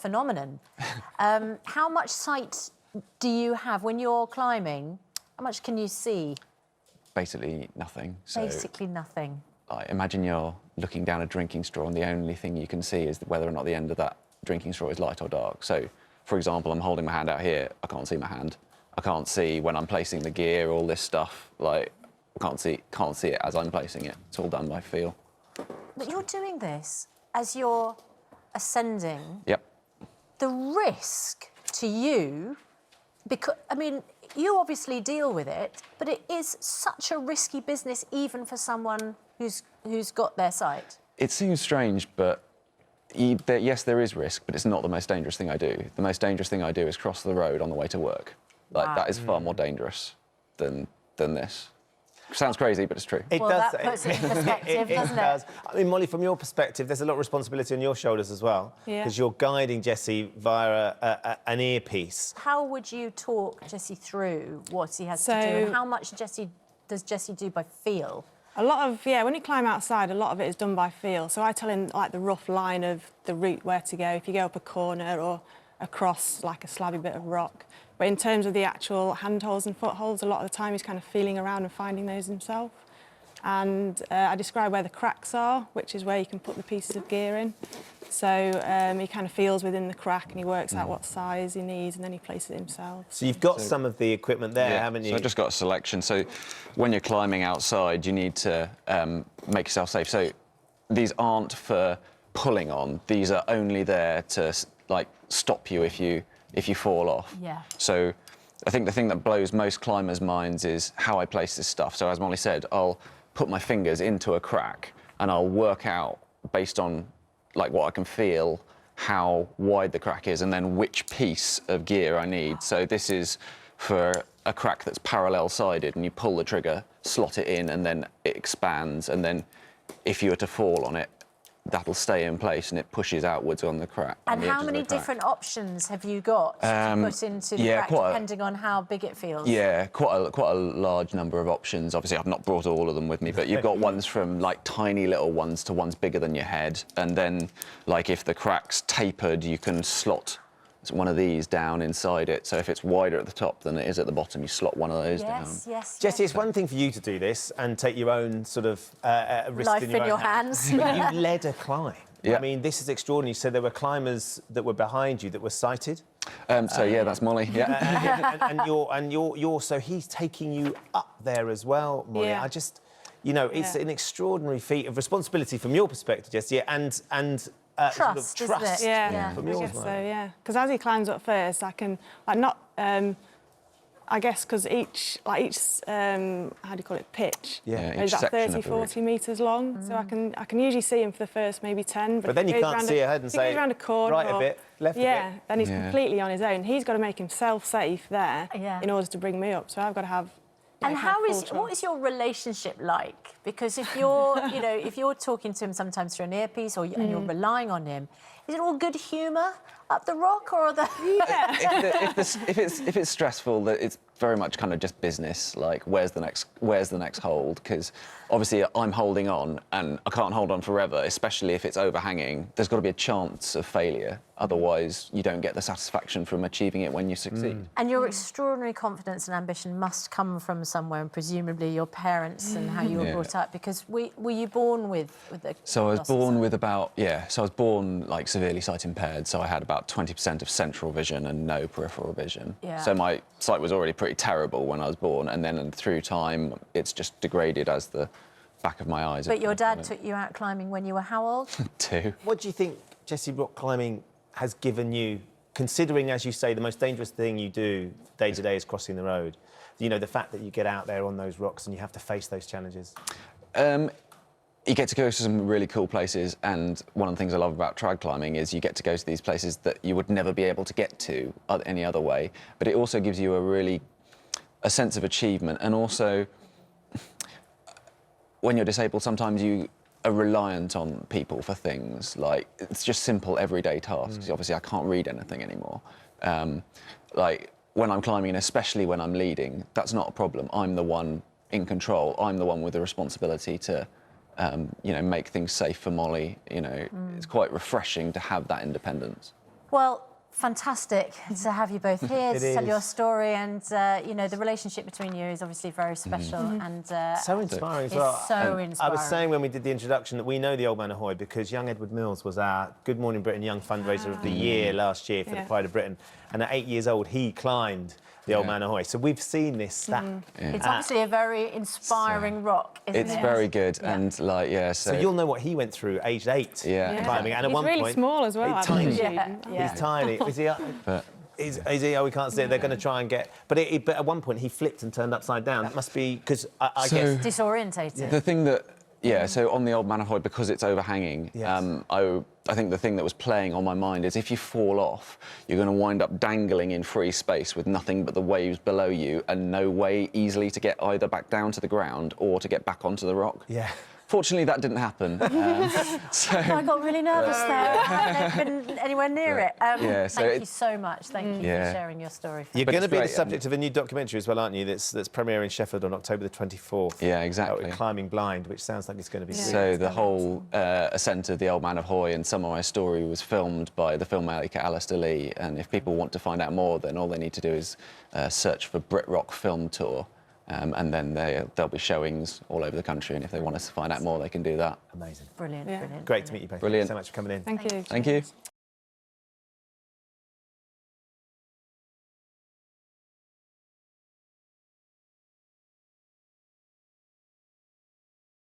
phenomenon. How much sight do you have when you're climbing? How much can you see? Basically nothing. So, Basically nothing. imagine you're looking down a drinking straw and the only thing you can see is whether or not the end of that drinking straw is light or dark. So, for example, I'm holding my hand out here, I can't see my hand. I can't see when I'm placing the gear, all this stuff, like, I can't see it as I'm placing it. It's all done by feel. But you're doing this as you're ascending. Yep. The risk to you, because, I mean, you obviously deal with it, but it is such a risky business even for someone who's got their sight. It seems strange, but yes, there is risk, but it's not the most dangerous thing I do. The most dangerous thing I do is cross the road on the way to work. Like, Wow. that is far more dangerous than this. Sounds crazy, but it's true. Well, that puts it in perspective, doesn't it? Does. I mean, Molly, from your perspective, there's a lot of responsibility on your shoulders as well. Yeah. Because you're guiding Jesse via an earpiece. How would you talk Jesse through what he has to do, and how much does Jesse do by feel? A lot of, when you climb outside, a lot of it is done by feel. So I tell him, like, the rough line of the route, where to go, if you go up a corner or across, like, a slabby bit of rock. But in terms of the actual handholds and footholds, a lot of the time he's kind of feeling around and finding those himself. And I describe where the cracks are, which is where you can put the pieces of gear in. So he kind of feels within the crack and he works out what size he needs, and then he places it himself. So you've got some of the equipment there, haven't you? So I've just got a selection. So when you're climbing outside, you need to make yourself safe. So these aren't for pulling on. These are only there to, like, stop you if you fall off. Yeah. So I think the thing that blows most climbers' minds is how I place this stuff. So as Molly said, I'll put my fingers into a crack and I'll work out, based on, like, what I can feel, how wide the crack is and then which piece of gear I need. So this is for a crack that's parallel-sided, and you pull the trigger, slot it in, and then it expands, and then if you were to fall on it, that'll stay in place and it pushes outwards on the crack. And how many different options have you got to put into the crack, depending on how big it feels? Yeah, quite a large number of options. Obviously, I've not brought all of them with me, but you've got ones from, like, tiny little ones to ones bigger than your head. And then, like, if the crack's tapered, you can slot one of these down inside it. So if it's wider at the top than it is at the bottom, you slot one of those down. Yes, Jesse, it's one thing for you to do this and take your own sort of risk life in in your hands. hands. But you led a climb. Yeah. I mean, this is extraordinary. You said there were climbers that were behind you that were sighted. So yeah, that's Molly. Yeah. and you're so he's taking you up there as well, Molly. Yeah. I just, it's an extraordinary feat of responsibility from your perspective, Jesse, and trust, sort of trust. isn't it? Yeah, from I yours, guess so, Molly. yeah. Because as he climbs up first, I can, like, not... I guess because each how do you call it, pitch? Yeah, is each about section 30, of the 40 metres long. So I can usually see him for the first maybe 10. But then you can't see ahead and say, if he goes around a corner right a bit, left a bit. Yeah, then he's completely on his own. He's got to make himself safe there Yeah. in order to bring me up. So I've got to have... And what is your relationship like? Because if you're, if you're talking to him sometimes through an earpiece, and you're relying on him, is it all good humour up the rock, or are the... If it's stressful, that it's very much kind of just business. Like, where's the next hold? Because obviously I'm holding on, and I can't hold on forever, especially if it's overhanging. There's got to be a chance of failure. Otherwise, you don't get the satisfaction from achieving it when you succeed. And your extraordinary confidence and ambition must come from somewhere, and presumably your parents and how you were brought up. Because were you born with the... So I was born with about, so I was born, like, severely sight impaired. So I had about 20% of central vision and no peripheral vision. Yeah. So my sight was already pretty terrible when I was born, and then through time, it's just degraded as the back of my eyes. But your dad took you out climbing when you were how old? 2. What do you think, Jesse, rock climbing has given you, considering, as you say, the most dangerous thing you do day to day is crossing the road? The fact that you get out there on those rocks and you have to face those challenges. You get to go to some really cool places, and one of the things I love about trad climbing is you get to go to these places that you would never be able to get to any other way. But it also gives you a sense of achievement, and also, when you're disabled, sometimes you are reliant on people for things. Like, it's just simple everyday tasks. Obviously, I can't read anything anymore. Like, when I'm climbing, and especially when I'm leading, that's not a problem. I'm the one in control. I'm the one with the responsibility to make things safe for Molly. It's quite refreshing to have that independence. Well, fantastic to have you both here to tell your is. story, and you know, the relationship between you is obviously very special and So inspiring as it's well. so And inspiring. I was saying when we did the introduction that we know the Old Man Ahoy because young Edward Mills was our Good Morning Britain Young Fundraiser of the Year last year for the Pride of Britain. And at 8 years old, he climbed the Old Man Ahoy. So we've seen this stack. It's obviously a very inspiring rock, isn't It's it? very good, and like, yeah. So you'll know what he went through aged 8 Yeah. climbing. And at He's one really point, small as well. he's I tiny. believe. Yeah. He's tiny. Is he? But- Is he? Oh, we can't see it. They're going to try and get. But at one point, he flipped and turned upside down. That must be because I So- guess. Disorientated. The thing that, so on the Old Man Ahoy, because it's overhanging, Yes. I think the thing that was playing on my mind is if you fall off, you're going to wind up dangling in free space with nothing but the waves below you and no way easily to get either back down to the ground or to get back onto the rock. Yeah. Fortunately, that didn't happen. So I got really nervous there. I haven't been anywhere near it. Yeah, so thank you it- so much. Thank you Yeah. for sharing your story. You're But going to it's be the great, subject of a new documentary as well, aren't you? That's premiering in Shephard on October the 24th. Yeah, exactly. Climbing Blind, which sounds like it's going to be. Yeah. brilliant. So the whole ascent of the Old Man Ahoy and some of my story was filmed by the filmmaker Alistair Lee. And if people want to find out more, then all they need to do is search for Brit Rock Film Tour. And then there'll be showings all over the country. And if they want us to find out more, they can do that. Amazing. Brilliant, Yeah. brilliant. Great to meet you both. Brilliant. Thank you so much for coming in. Thank you. Thank you.